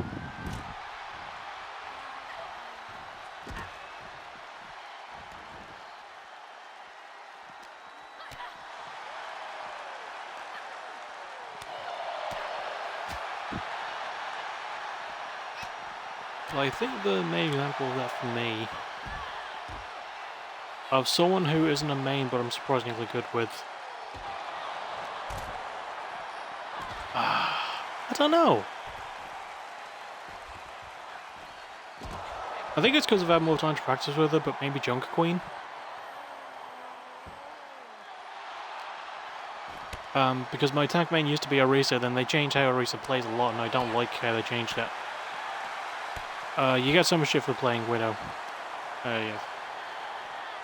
I think the main example of that for me, of someone who isn't a main but I'm surprisingly good with, I don't know. I think it's because I've had more time to practice with her, but maybe Junker Queen. Because my tank main used to be Orisa, then they changed how Orisa plays a lot, and I don't like how they changed it. You get so much shit for playing Widow. Yeah.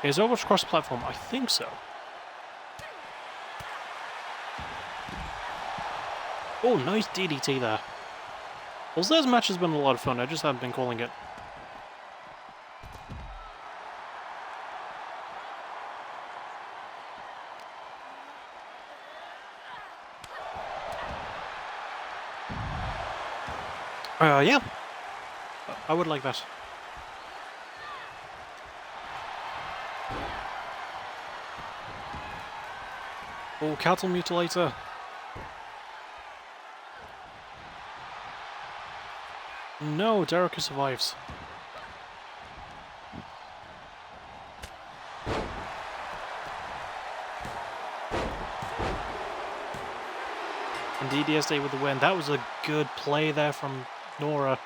Is Overwatch cross-platform? I think so. Oh, nice DDT there. Well, this match has been a lot of fun, I just haven't been calling it. Yeah. I would like that. Oh, Cattle Mutilator. No, Derica survives. And DDSD with the win. That was a good play there from Nora.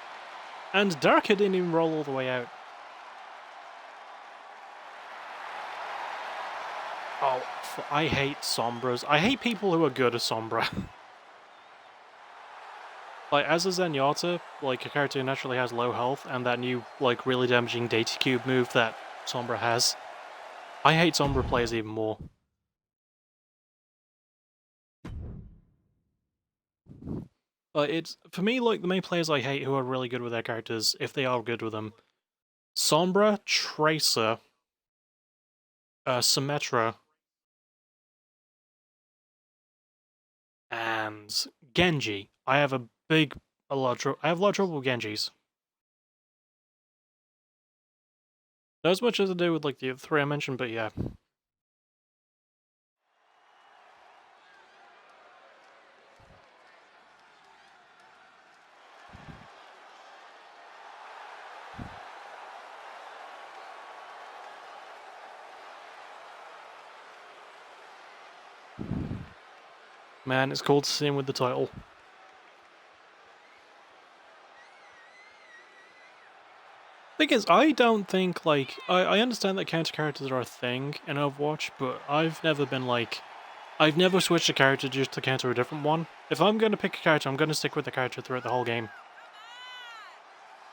And Derica didn't even roll all the way out. Oh, I hate Sombras. I hate people who are good at Sombra. Like, as a Zenyatta, like, a character who naturally has low health, and that new, like, really damaging Data Cube move that Sombra has, I hate Sombra players even more. It's, for me, like, the main players I hate who are really good with their characters, if they are good with them, Sombra, Tracer, Symmetra, and Genji. I have a lot of trouble with Genjis. Not as much as I do with, like, the other three I mentioned, but yeah. Man, it's cool to see him with the title. Thing is, I don't think, like, I understand that counter characters are a thing in Overwatch, but I've never been like, I've never switched a character just to counter a different one. If I'm going to pick a character, I'm going to stick with the character throughout the whole game.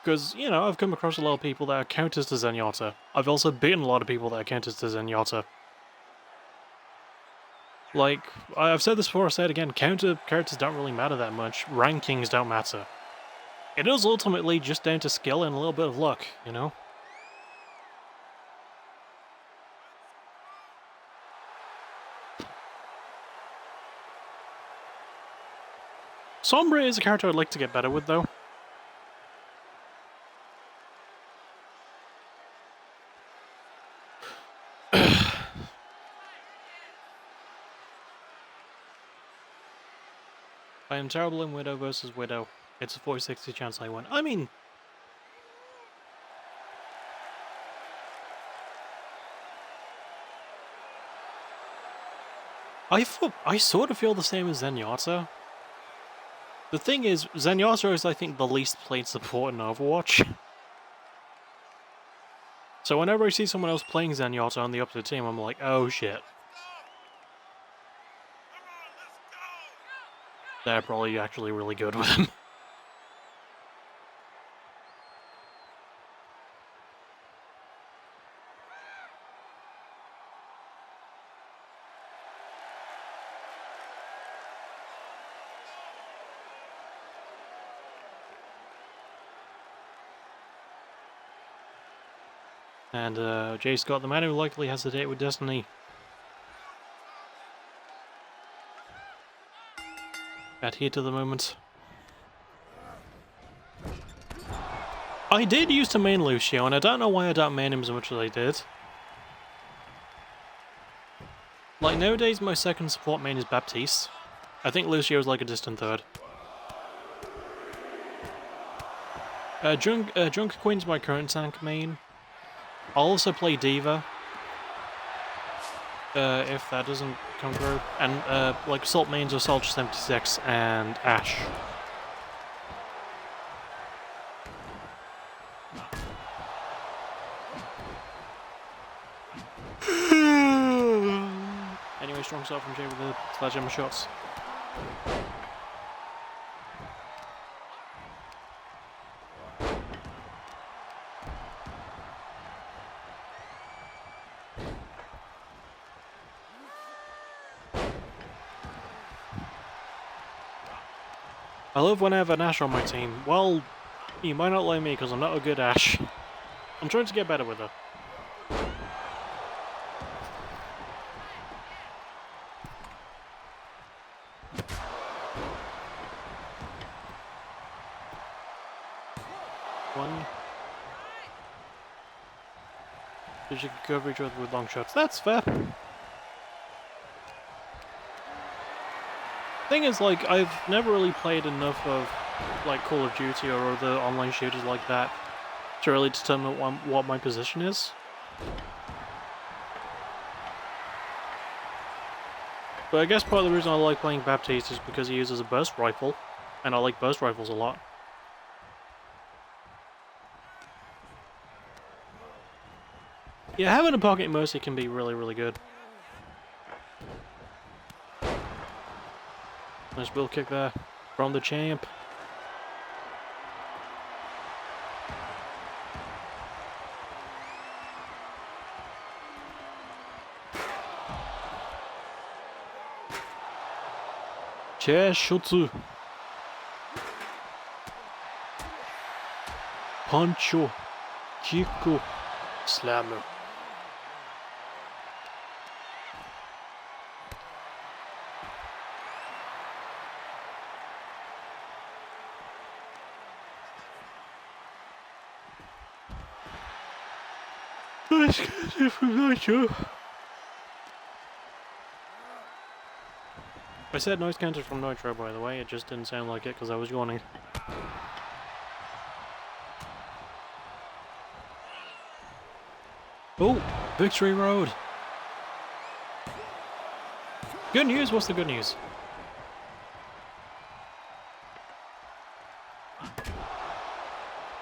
Because, you know, I've come across a lot of people that are counters to Zenyatta. I've also beaten a lot of people that are counters to Zenyatta. Like, I've said this before, I'll say it again, counter characters don't really matter that much. Rankings don't matter. It is ultimately just down to skill and a little bit of luck, you know? Sombra is a character I'd like to get better with, though. I am terrible in Widow versus Widow. It's a 40-60 chance I win. I mean... I sort of feel the same as Zenyatta. The thing is, Zenyatta is, I think, the least played support in Overwatch. So whenever I see someone else playing Zenyatta on the opposite team, I'm like, oh shit. They're probably actually really good with him. And Jay Scott, the man who likely has a date with Destiny. At heat of the moment. I did used to main Lucio, and I don't know why I don't main him as much as I did. Like, nowadays my second support main is Baptiste. I think Lucio is like a distant third. Junker Queen's my current tank main. I'll also play Diva. If that doesn't come through. And, like, Salt mains are Soldier 76 and Ash. Anyway, strong start from Jay with the sledgehammer shots. I love when I have an Ash on my team. Well, you might not like me because I'm not a good Ash. I'm trying to get better with her. One. Because you can cover each other with long shots. That's fair. Thing is, like, I've never really played enough of, like, Call of Duty or other online shooters like that to really determine what my position is. But I guess part of the reason I like playing Baptiste is because he uses a burst rifle, and I like burst rifles a lot. Yeah, having a pocket mercy can be really, really good. Nice wheel kick there from the champ. Chair Shotsu. Pancho. Kiko. Slammer. Let's get it from Nitro. I said noise counter from Nitro, by the way, it just didn't sound like it because I was yawning. Oh, Victory Road! Good news? What's the good news?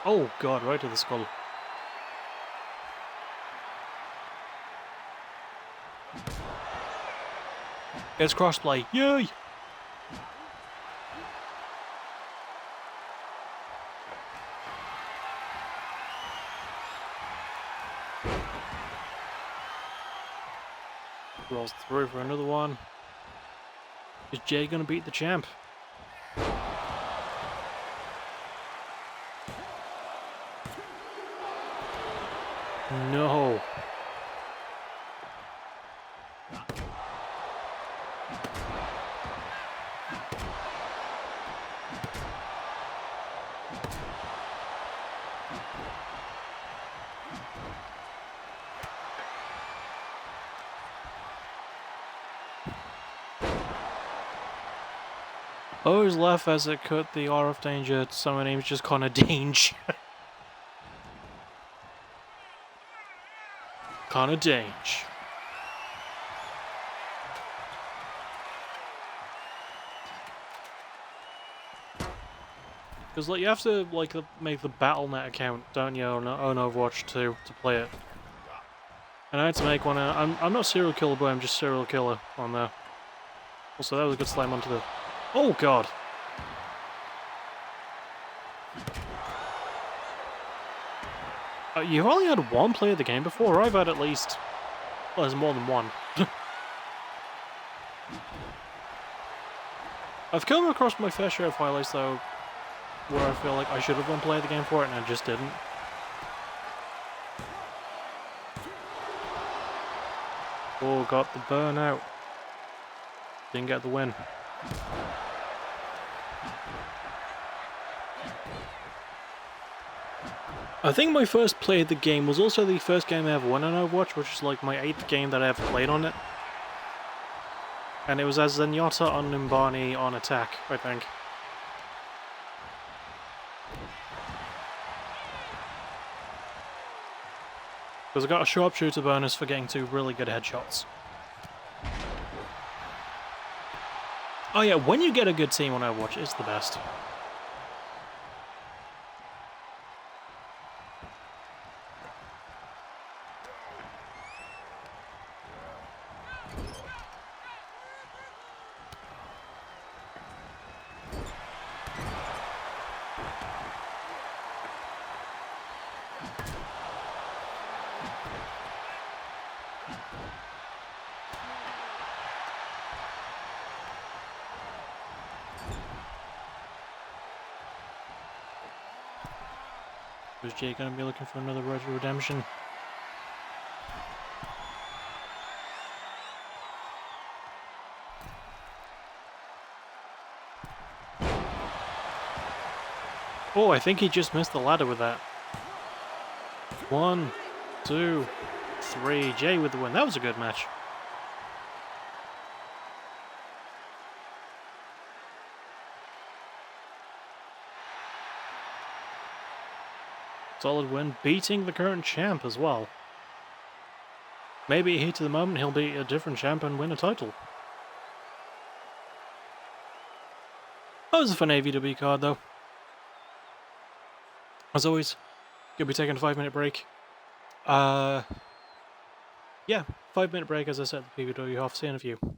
Oh god, right to the skull. It's crossplay, yay! Rolls through for another one. Is Jay gonna beat the champ? No. I always laugh as it cut the RF danger, so my name's just Connor Dange. Connor Dange. Because like you have to like make the Battle.net account, don't you, on Overwatch 2 to play it. And I had to make one. I'm not serial killer boy, I'm just serial killer on there. Also, that was a good slam onto the. Oh god. You've only had one play of the game before. I've had at least. Well, there's more than one. I've come across my fair share of highlights though, where I feel like I should have one play of the game for it and I just didn't. Oh, got the burnout. Didn't get the win. I think my first play of the game was also the first game I ever won on Overwatch, which is like my 8th game that I ever played on it. And it was as Zenyatta on Nimbani on attack, I think. Because I got a sharpshooter bonus for getting 2 really good headshots. Oh yeah, when you get a good team on Overwatch, it's the best. Is Jay going to be looking for another road to redemption? Oh, I think he just missed the ladder with that. 1, 2, 3. Jay with the win. That was a good match. Solid win, beating the current champ as well. Maybe heat of the moment he'll beat a different champ and win a title. That was a fun AVW card though. As always, gonna be taking a 5-minute break. Yeah, 5-minute break as I said at the PBW half. See you in a few.